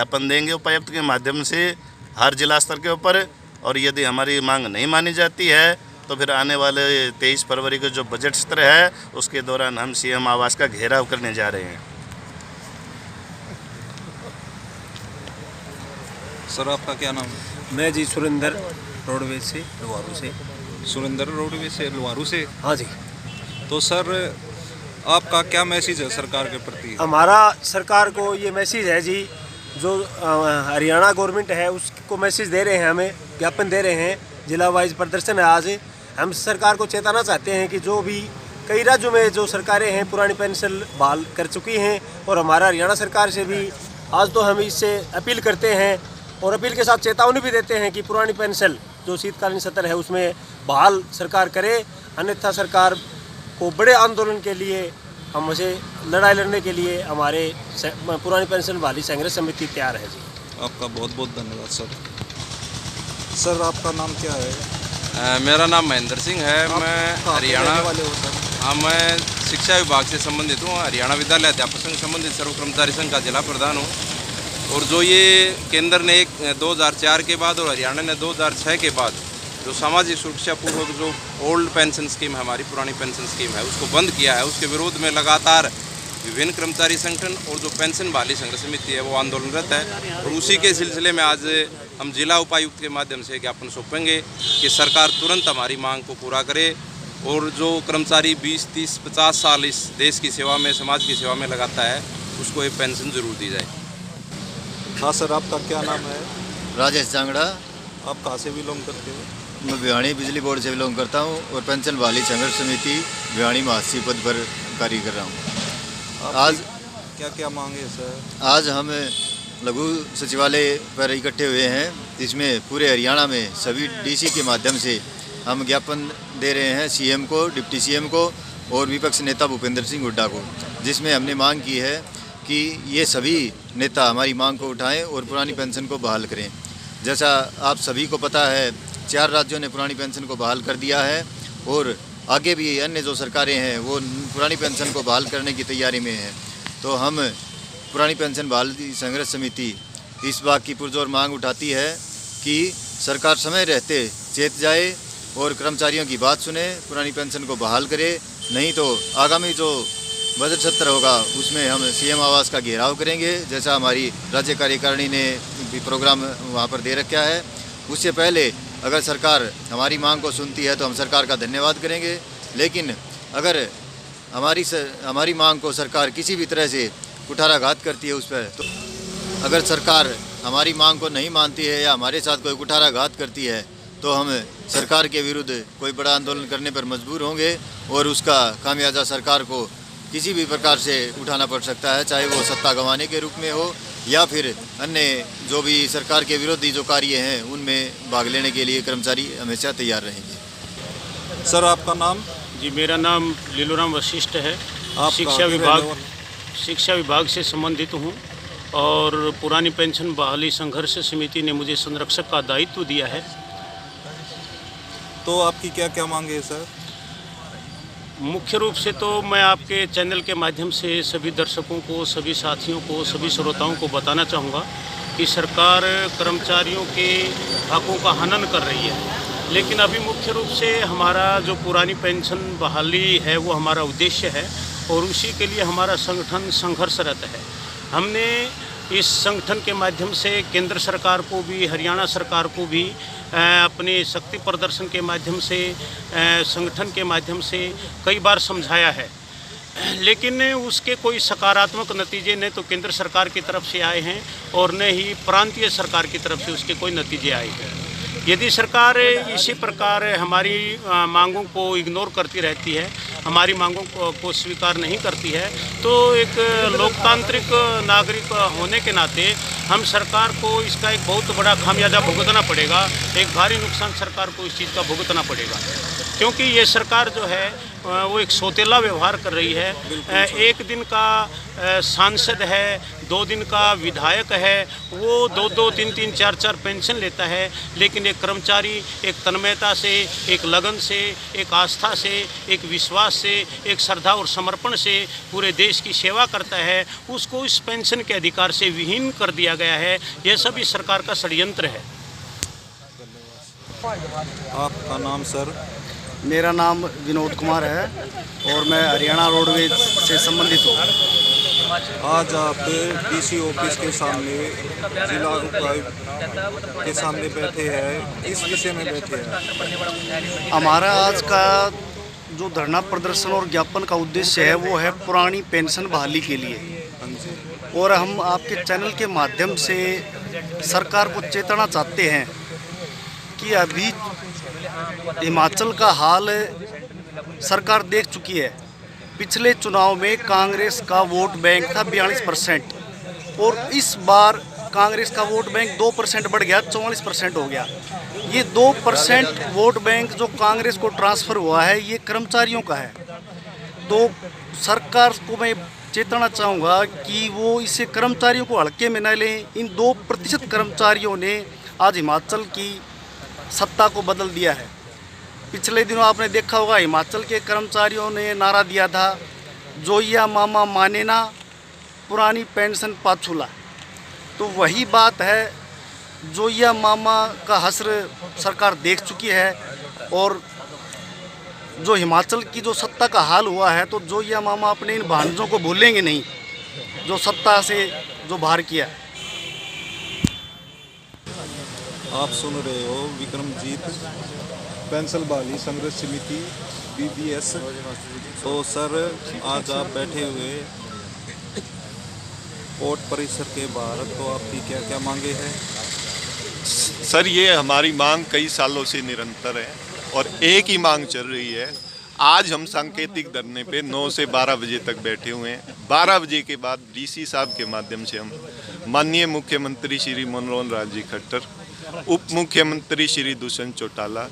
ज्ञापन देंगे उपायुक्त के माध्यम से हर जिला स्तर के ऊपर। और यदि हमारी मांग नहीं मानी जाती है तो फिर आने वाले 23 फरवरी को जो बजट सत्र है उसके दौरान हम सीएम आवास का घेराव करने जा रहे हैं। सर आपका क्या नाम है? मैं जी सुरेंद्र रोडवेज से लुहारू से। सुरेंद्र रोडवेज से लुहारू से? हाँ जी। तो सर आपका क्या मैसेज है सरकार के प्रति? हमारा सरकार को ये मैसेज है जी, जो हरियाणा गवर्नमेंट है उसको मैसेज दे रहे हैं, हमें ज्ञापन दे रहे हैं। जिला वाइज प्रदर्शन है आज। हम सरकार को चेताना चाहते हैं कि जो भी कई राज्यों में जो सरकारें हैं पुरानी पेंशन बहाल कर चुकी हैं, और हमारा हरियाणा सरकार से भी आज तो हम इससे अपील करते हैं और अपील के साथ चेतावनी भी देते हैं कि पुरानी पेंशन जो शीतकालीन सत्र है उसमें बहाल सरकार करे, अन्यथा सरकार को बड़े आंदोलन के लिए हमसे लड़ाई लड़ने के लिए हमारे पुरानी पेंशन बहाली संघर्ष समिति तैयार है जी। आपका बहुत बहुत धन्यवाद सर। सर आपका नाम क्या है? मेरा नाम महेंद्र सिंह है। मैं हरियाणा वाले हो सर? हाँ, मैं शिक्षा विभाग से संबंधित हूँ। हरियाणा विद्यालय अध्यापक संघ संबंधित सर्व कर्मचारी संघ का जिला प्रधान हूँ। और जो ये केंद्र ने 2004 के बाद और हरियाणा ने 2006 के बाद जो सामाजिक सुरक्षा पूर्वक जो ओल्ड पेंशन स्कीम है, हमारी पुरानी पेंशन स्कीम है, उसको बंद किया है, उसके विरोध में लगातार विभिन्न कर्मचारी संगठन और जो पेंशन बहाली संघर्ष समिति है वो आंदोलनरत है। और उसी के सिलसिले में आज हम जिला उपायुक्त के माध्यम से ज्ञापन सौंपेंगे कि सरकार तुरंत हमारी मांग को पूरा करे और जो कर्मचारी 20, 30, 50 साल इस देश की सेवा में, समाज की सेवा में लगाता है, उसको ये पेंशन जरूर दी जाए। हाँ सर, आपका क्या नाम है? राजेश जांगड़ा। आप कहाँ से बिलोंग करते हो? मैं भिवानी बिजली बोर्ड से बिलोंग करता हूँ और पेंशन बहाली संघर्ष समिति भिवानी महासचिव पद पर कार्य कर रहा हूँ। आज क्या क्या मांगे सर? आज हम लघु सचिवालय पर इकट्ठे हुए हैं। इसमें पूरे हरियाणा में सभी डीसी के माध्यम से हम ज्ञापन दे रहे हैं सीएम को, डिप्टी सीएम को और विपक्ष नेता भूपेंद्र सिंह हुड्डा को, जिसमें हमने मांग की है कि ये सभी नेता हमारी मांग को उठाएं और पुरानी पेंशन को बहाल करें। जैसा आप सभी को पता है 4 राज्यों ने पुरानी पेंशन को बहाल कर दिया है और आगे भी अन्य जो सरकारें हैं वो पुरानी पेंशन को बहाल करने की तैयारी में हैं। तो हम पुरानी पेंशन बहाली संघर्ष समिति इस बात की पुरजोर मांग उठाती है कि सरकार समय रहते चेत जाए और कर्मचारियों की बात सुने, पुरानी पेंशन को बहाल करे। नहीं तो आगामी जो बजट सत्र होगा उसमें हम सीएम आवास का घेराव करेंगे, जैसा हमारी राज्य कार्यकारिणी ने भी प्रोग्राम वहाँ पर दे रखा है। उससे पहले अगर सरकार हमारी मांग को सुनती है तो हम सरकार का धन्यवाद करेंगे, लेकिन अगर हमारी मांग को सरकार किसी भी तरह से कुठाराघात करती है उस पर, तो अगर सरकार हमारी मांग को नहीं मानती है या हमारे साथ कोई कुठाराघात करती है तो हम सरकार के विरुद्ध कोई बड़ा आंदोलन करने पर मजबूर होंगे और उसका खामियाजा सरकार को किसी भी प्रकार से उठाना पड़ सकता है, चाहे वो सत्ता गंवाने के रूप में हो या फिर अन्य जो भी सरकार के विरोधी जो कार्य हैं उनमें भाग लेने के लिए कर्मचारी हमेशा तैयार रहेंगे। सर आपका नाम? जी, मेरा नाम लीलूराम वशिष्ठ है। आप शिक्षा विभाग से संबंधित हूँ और पुरानी पेंशन बहाली संघर्ष समिति ने मुझे संरक्षक का दायित्व दिया है। तो आपकी क्या क्या मांगे है सर? मुख्य रूप से तो मैं आपके चैनल के माध्यम से सभी दर्शकों को, सभी साथियों को, सभी श्रोताओं को बताना चाहूँगा कि सरकार कर्मचारियों के हकों का हनन कर रही है, लेकिन अभी मुख्य रूप से हमारा जो पुरानी पेंशन बहाली है वो हमारा उद्देश्य है और उसी के लिए हमारा संगठन संघर्षरत है। हमने इस संगठन के माध्यम से केंद्र सरकार को भी, हरियाणा सरकार को भी अपने शक्ति प्रदर्शन के माध्यम से, संगठन के माध्यम से कई बार समझाया है, लेकिन उसके कोई सकारात्मक नतीजे न तो केंद्र सरकार की तरफ से आए हैं और न ही प्रांतीय सरकार की तरफ से उसके कोई नतीजे आए हैं। यदि सरकार इसी प्रकार हमारी मांगों को इग्नोर करती रहती है, हमारी मांगों को स्वीकार नहीं करती है, तो एक लोकतांत्रिक नागरिक होने के नाते हम सरकार को इसका एक बहुत बड़ा खामियाजा भुगतना पड़ेगा, एक भारी नुकसान सरकार को इस चीज़ का भुगतना पड़ेगा, क्योंकि ये सरकार जो है वो एक सौतेला व्यवहार कर रही है। एक दिन का सांसद है, 2 दिन का विधायक है, वो 2-2, 3-3, 4-4 पेंशन लेता है, लेकिन एक कर्मचारी एक तन्मयता से, एक लगन से, एक आस्था से, एक विश्वास से, एक श्रद्धा और समर्पण से पूरे देश की सेवा करता है, उसको इस पेंशन के अधिकार से विहीन कर दिया गया है। यह सब इस सरकार का षड्यंत्र है। आपका नाम सर? मेरा नाम विनोद कुमार है और मैं हरियाणा रोडवेज से संबंधित हूँ। आज आप डीसी ऑफिस के सामने, जिला उपायुक्त के सामने बैठे हैं, किस विषय में बैठे हैं? हमारा आज का जो धरना प्रदर्शन और ज्ञापन का उद्देश्य है वो है पुरानी पेंशन बहाली के लिए, और हम आपके चैनल के माध्यम से सरकार को चेताना चाहते हैं कि अभी हिमाचल का हाल सरकार देख चुकी है। पिछले चुनाव में कांग्रेस का वोट बैंक था 42% और इस बार कांग्रेस का वोट बैंक 2% बढ़ गया, 44% हो गया। ये 2% वोट बैंक जो कांग्रेस को ट्रांसफ़र हुआ है ये कर्मचारियों का है। तो सरकार को मैं चेताना चाहूँगा कि वो इसे कर्मचारियों को हल्के में न लें। इन 2% कर्मचारियों ने आज हिमाचल की सत्ता को बदल दिया है। पिछले दिनों आपने देखा होगा हिमाचल के कर्मचारियों ने नारा दिया था, जोइया मामा माने ना, पुरानी पेंशन पाछूला। तो वही बात है, जोइया मामा का हश्र सरकार देख चुकी है और जो हिमाचल की जो सत्ता का हाल हुआ है, तो जोइया मामा अपने इन भांजों को भूलेंगे नहीं जो सत्ता से जो बाहर किया। आप सुन रहे हो विक्रमजीत, पेंशन बहाली संघर्ष समिति BBS। तो सर आज आप बैठे हुए कोर्ट परिसर के बाहर, तो आपकी क्या क्या मांगे हैं? सर ये हमारी मांग कई सालों से निरंतर है और एक ही मांग चल रही है। आज हम सांकेतिक धरने पे 9 से 12 बजे तक बैठे हुए हैं। 12 बजे के बाद DC साहब के माध्यम से हम माननीय मुख्यमंत्री श्री मनोहर लाल जी खट्टर, उप मुख्यमंत्री श्री दुष्यंत चौटाला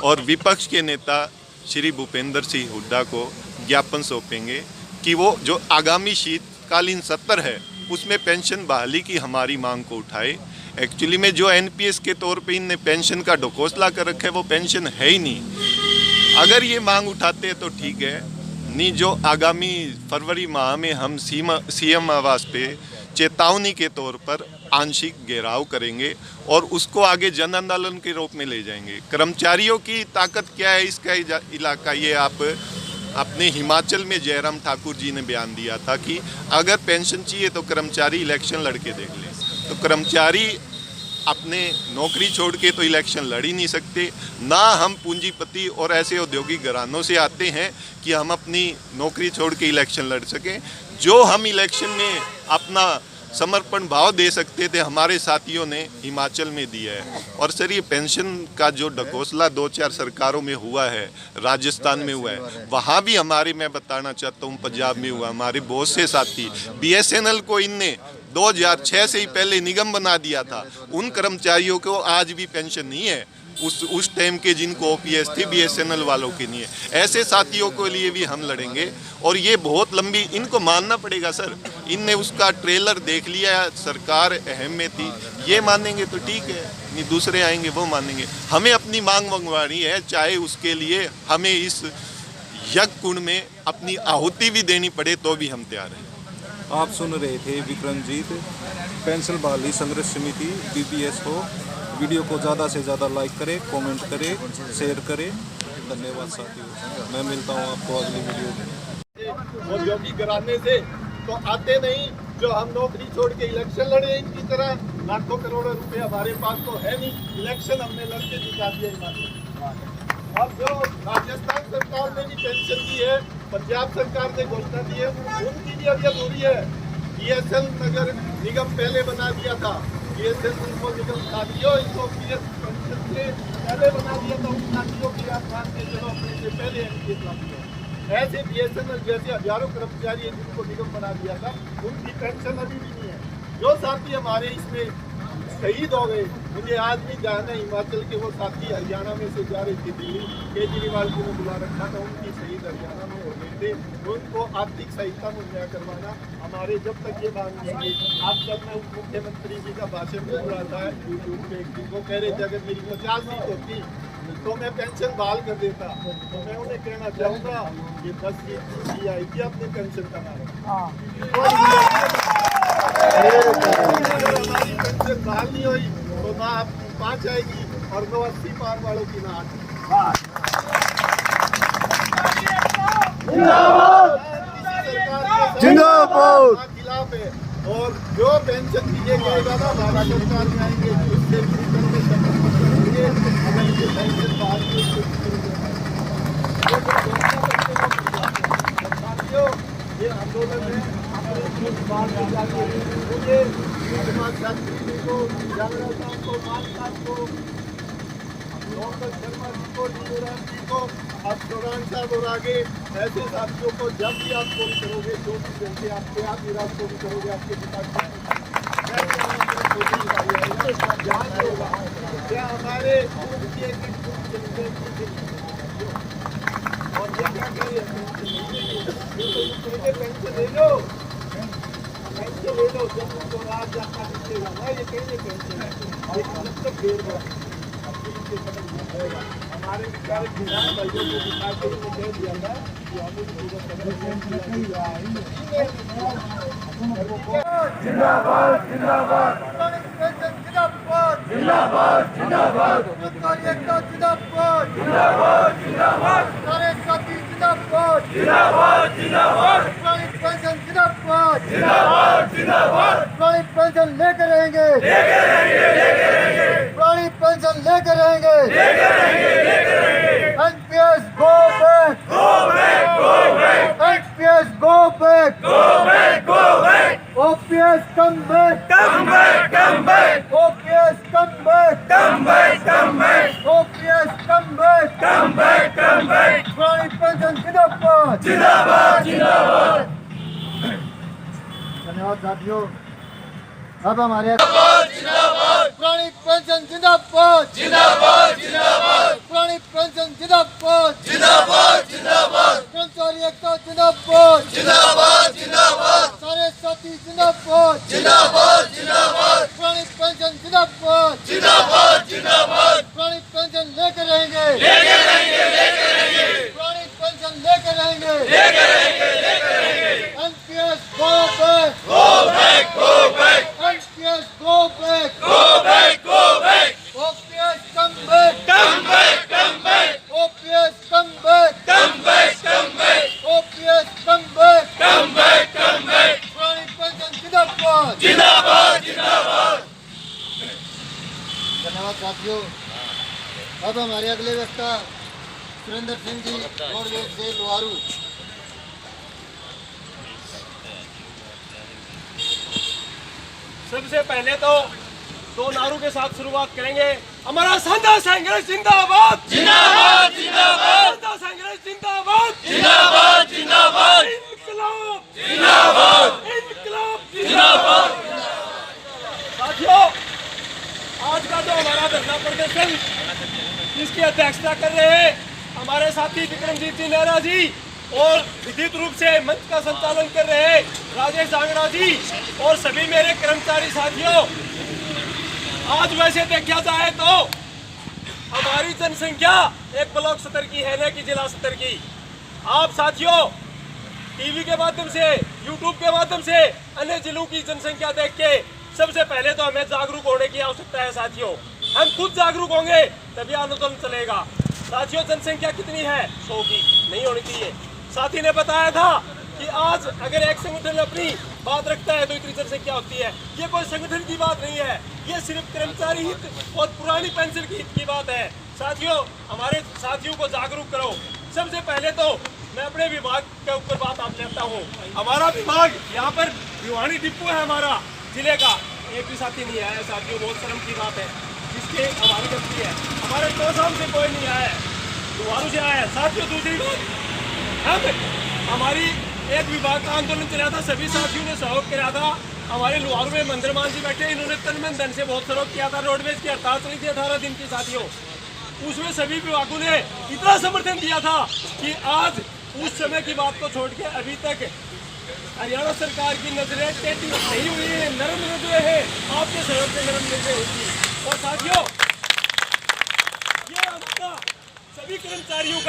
और विपक्ष के नेता श्री भूपेंद्र सिंह हुड्डा को ज्ञापन सौंपेंगे कि वो जो आगामी शीतकालीन सत्र है उसमें पेंशन बहाली की हमारी मांग को उठाए। एक्चुअली में जो NPS के तौर पे इनने पेंशन का ढकोसला कर रखा है वो पेंशन है ही नहीं। अगर ये मांग उठाते हैं तो ठीक है, नहीं जो आगामी फरवरी माह में हम CM आवास पे चेतावनी के तौर पर आंशिक घेराव करेंगे और उसको आगे जन आंदोलन के रूप में ले जाएंगे। कर्मचारियों की ताकत क्या है इसका इलाका, ये आप अपने हिमाचल में जयराम ठाकुर जी ने बयान दिया था कि अगर पेंशन चाहिए तो कर्मचारी इलेक्शन लड़के देख लें। तो कर्मचारी अपने नौकरी छोड़ के तो इलेक्शन लड़ ही नहीं सकते। ना हम पूंजीपति और ऐसे औद्योगिक घरानों से आते हैं कि हम अपनी नौकरी छोड़ के इलेक्शन लड़ सकें। जो हम इलेक्शन में अपना समर्पण भाव दे सकते थे हमारे साथियों ने हिमाचल में दिया है। और सर ये पेंशन का जो ढकोसला 2-4 सरकारों में हुआ है, राजस्थान में हुआ है, वहाँ भी हमारे, मैं बताना चाहता हूँ, पंजाब में हुआ। हमारे बहुत से साथी BSNL को इनने 2006 से ही पहले निगम बना दिया था। उन कर्मचारियों को आज भी पेंशन नहीं है उस टाइम के जिनको OPS थी, BSNL वालों के नहीं है। ऐसे साथियों के लिए भी हम लड़ेंगे और ये बहुत लंबी, इनको मानना पड़ेगा सर। इनने उसका ट्रेलर देख लिया, सरकार अहम में थी, ये मानेंगे तो ठीक है, नहीं दूसरे आएंगे वो मानेंगे। हमें अपनी मांग मंगवानी है, चाहे उसके लिए हमें इस यज्ञ कुंड में अपनी आहुति भी देनी पड़े तो भी हम तैयार हैं। आप सुन रहे थे विक्रमजीत, पेंशन बहाली संघर्ष समिति BBS हो। वीडियो को ज़्यादा से ज़्यादा लाइक करें, कमेंट करें, शेयर करें। धन्यवाद साथियों, मैं मिलता हूँ आपको अगली वीडियो में। औद्योगिक घराने से तो आते नहीं जो हम नौकरी छोड़ के इलेक्शन लड़े इनकी तरह। लाखों करोड़ों रुपए हमारे पास तो है नहीं, इलेक्शन हमने लड़के जिता दिया हिमाचल। अब जो राजस्थान सरकार ने भी पेंशन दी है, पंजाब सरकार ने घोषणा दी है, उनकी भी अभी अधूरी है। BSL नगर निगम पहले बना दिया था, BSL निगम साथियों इनको पेंशन से पहले बना दिया था। उन साथियों की आप मान के चलो अपने से पहले NPS लागू है। ऐसे BSNL जैसे हजारों कर्मचारी हैं जिनको निगम बना दिया था, उनकी पेंशन अभी भी नहीं है। जो साथी हमारे इसमें शहीद हो गए। मुझे आज भी जाना हिमाचल के वो साथी हरियाणा में से जा रहे थे दिल्ली, केजरीवाल जी ने बुला रखा था, उनकी शहीद हरियाणा में हो गए थे। उनको आर्थिक सहायता मुहैया करवाना हमारे जब तक ये मांग नहीं होगी। आज जब मैं उप मुख्यमंत्री जी का भाषण सुन रहा था यूट्यूब पे, वो कह रहे थे अगर मेरी 50 सीट होती तो मैं पेंशन बहाल कर देता। तो मैं उन्हें कहना चाहूँगा कि 10 सीट आएगी अपने पेंशन का हमारी पेंशन बहाल नहीं हुई तो ना आपकी 5 आएगी और 80 पार वालों की ना 8। जिंदाबाद खिलाफ है। और जो पेंशन दिए गएगा ना भारत सरकार में आएंगे उससे अगर ये पेंशन बहाल ये आंदोलन है मुझे शास्त्री जी को, जागरण साहब को, मान साहब को, डॉक्टर शर्मा जी को, नीलूराम जी को, अब चौरान साहब और आगे ऐसे साथियों को जब भी आप फोन करोगे 24 घंटे आपके आप ही रात फोन करोगे आपके डिपार्टमेंट क्या हमारे और क्या क्या करिए पेंशन ले लो, पेंशन ले लो, जब उनको रात जाना दिखेगा ना ये कहीं पेंशन है लेकिन जब तक देर हमारे बेचारे किसान भाइयों को दिखा के कह दिया था कि हमें जिंदाबाद जिंदाबाद जिंदाबाद जिंदाबाद जिंदाबाद जिंदाबाद जिंदाबाद जिंदाबाद सारे साथी जिंदाबाद जिंदाबाद जिंदाबाद पेंशन जिंदाबाद जिंदाबाद जिंदाबाद पुरानी पेंशन लेकर रहेंगे पुरानी पेंशन लेकर रहेंगे NPS go back NPS go back OPS come back OPS come back OPS come back पुरानी पेंशन जिंदाबाद जिंदाबाद। धन्यवाद साथियों। अब हमारे पुरानी पेंशन जिंदाबाद पुरानी पेंशन जिंदाबाद कर्मचारी एकता जिंदाबाद सारे साथी जिंदाबाद पुरानी पेंशन जिंदाबाद पुरानी पेंशन लेकर रहेंगे पुरानी पेंशन लेकर रहेंगे NPS go back NPS go back OPS come back OPS come back OPS come back पुरानी पेंशन जिंदाबाद। धन्यवाद साथियों। अब हमारे अगले वक्ता सुरेंद्र सिंह जी रोडवेज से लोहारू। सबसे पहले तो 2 नारों के साथ शुरुआत करेंगे। हमारा साझा संघर्ष जिंदाबाद जिंदाबाद जिंदाबाद, साझा संघर्ष जिंदाबाद जिंदाबाद जिंदाबाद, इनकलाब जिंदाबाद इनकलाब जिंदाबाद। साथियों, आज का जो हमारा धरना प्रदर्शन जिसकी अध्यक्षता कर रहे हैं हमारे साथी विक्रमजीत जी नेहरा जी और विधिक रूप से मंच का संचालन कर रहे हैं राजेश जांगड़ा जी और सभी मेरे कर्मचारी साथियों, आज वैसे देखा जाए तो हमारी जनसंख्या एक ब्लॉक स्तर की है न कि जिला स्तर की। आप साथियों टीवी के माध्यम से, यूट्यूब के माध्यम से अन्य जिलों की जनसंख्या देख के सबसे पहले तो हमें जागरूक होने की आवश्यकता है। साथियों, हम खुद जागरूक होंगे तभी आंदोलन चलेगा। साथियों, जनसंख्या कितनी है? 100 की नहीं होनी चाहिए। साथी ने बताया था कि आज अगर एक संगठन अपनी बात रखता है तो इतनी जनसंख्या होती है। ये कोई संगठन की बात नहीं है, ये सिर्फ कर्मचारी हित और पुरानी पेंशन की हित की बात है। साथियों, हमारे साथियों को जागरूक करो। सबसे पहले तो मैं अपने विभाग के ऊपर बात आप लेता हूँ। हमारा विभाग यहाँ पर भिवानी डिपो है हमारा जिले का, एक भी साथी नहीं आया। साथियों, बहुत शर्म की बात है, जिसके हमारी गलती है। हमारे कोसाम से कोई नहीं आया, लोहारू से आया है। साथियों, दूसरी बात, हमारी एक विभाग का आंदोलन चला था, सभी साथियों ने सहयोग किया था। हमारे लुहारू में मंदिरमान जी बैठे, इन्होंने तन मन धन से बहुत सहयोग किया था। रोडवेज की हड़ताल चली थी 18 दिन की साथियों, उसमें सभी विभागों ने इतना समर्थन दिया था कि आज उस समय की बात को छोड़ के अभी तक हरियाणा सरकार की नजरें टेढ़ी नहीं हुई है, नरम नजरें हैं, आपके सहयोग से नरम नजरें होगी। और साथियों, ये हमारा सभी कर्मचारियों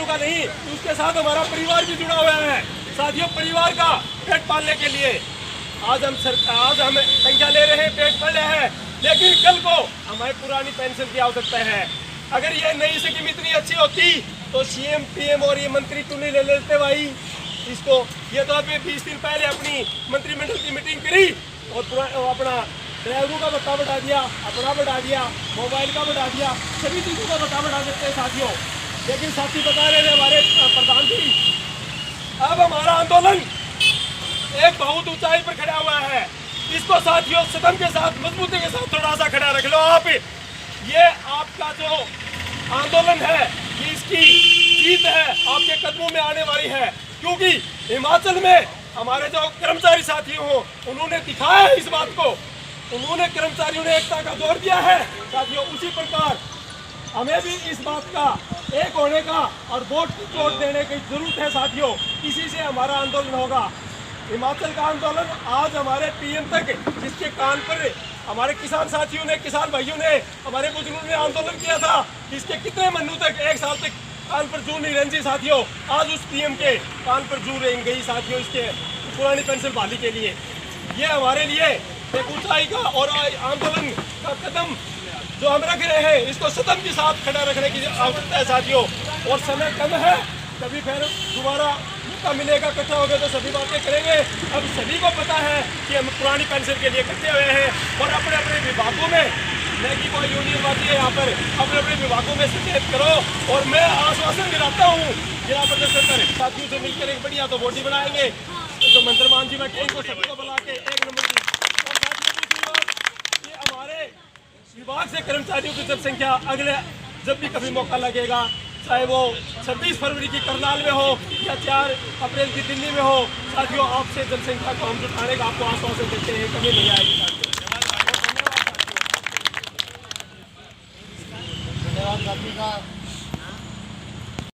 का नहीं, उसके साथ हमारा परिवार भी जुड़ा हुआ है साथियों। परिवार का पेट पालने के लिए आज हम संख्या ले रहे हैं, पेट पाल रहे हैं, लेकिन कल को हमारी पुरानी पेंशन की आवश्यकता है। अगर ये नई स्कीम इतनी अच्छी होती तो सीएम पीएम और ये मंत्री क्यों नहीं ले लेते भाई इसको। ये तो अभी 20 दिन पहले अपनी मंत्रिमंडल की मीटिंग करी और अपना ड्राइवरों का भत्ता बढ़ा दिया, अपना बढ़ा दिया, मोबाइल का बढ़ा दिया, सभी चीज़ों का भत्ता बढ़ा देते हैं साथियों। लेकिन साथी बता रहे थे हमारे प्रधान जी, अब हमारा आंदोलन एक बहुत ऊंचाई पर खड़ा हुआ है। इसको साथियों सदम के साथ, मजबूती के साथ थोड़ा सा खड़ा रख लो आप। ये आपका जो आंदोलन है, ये इसकी जीत है, आपके कदमों में आने वाली है। क्योंकि हिमाचल में हमारे जो कर्मचारी साथी हो, उन्होंने दिखाया है इस बात को, उन्होंने कर्मचारियों ने एकता का जोर दिया है साथियों। उसी प्रकार हमें भी इस बात का एक होने का और वोट की चोट देने की जरूरत है साथियों। इसी से हमारा आंदोलन होगा। हिमाचल का आंदोलन आज हमारे पीएम तक, जिसके कान पर हमारे किसान साथियों ने, किसान भाइयों ने, हमारे बुजुर्गों ने आंदोलन किया था, इसके कितने महीनों तक, 1 साल तक कान पर जू नहीं रही साथियों। आज उस पीएम के कान पर जू रही गई साथियों, इसके पुरानी पेंशन बहाली के लिए। ये हमारे लिए एक ऊंचाई का और आंदोलन का कदम जो हम रख रहे हैं, इसको सदम के साथ खड़ा रखने की आवश्यकता है साथियों। और समय कम है, कभी फिर दोबारा मौका मिलेगा, इकट्ठा हो गए तो सभी बातें करेंगे। अब सभी को पता है कि हम पुरानी पेंशन के लिए इकट्ठे हुए हैं और अपने अपने विभागों में, न कि कोई यूनियन बाती है यहाँ पर, अपने अपने विभागों में सचेत करो। और मैं आश्वासन दिलाता हूँ जिला प्रदर्शन कर साथियों से मिलकर एक बढ़िया तो बॉडी बनाएंगे, तो मंत्रमान जी में इनको सभी को बुला के 1 नंबर की। और साथियों दूसरी बात, ये हमारे विभाग से कर्मचारियों की जनसंख्या अगले जब भी कभी मौका लगेगा, चाहे वो 26 फरवरी की करनाल में हो या 4 अप्रैल की दिल्ली में हो, साथियों आपसे जनसंख्या को हम जुटाने का आपको आश्वासन देते हैं, कमी नहीं आएगी साथियों। धन्यवाद साथी का।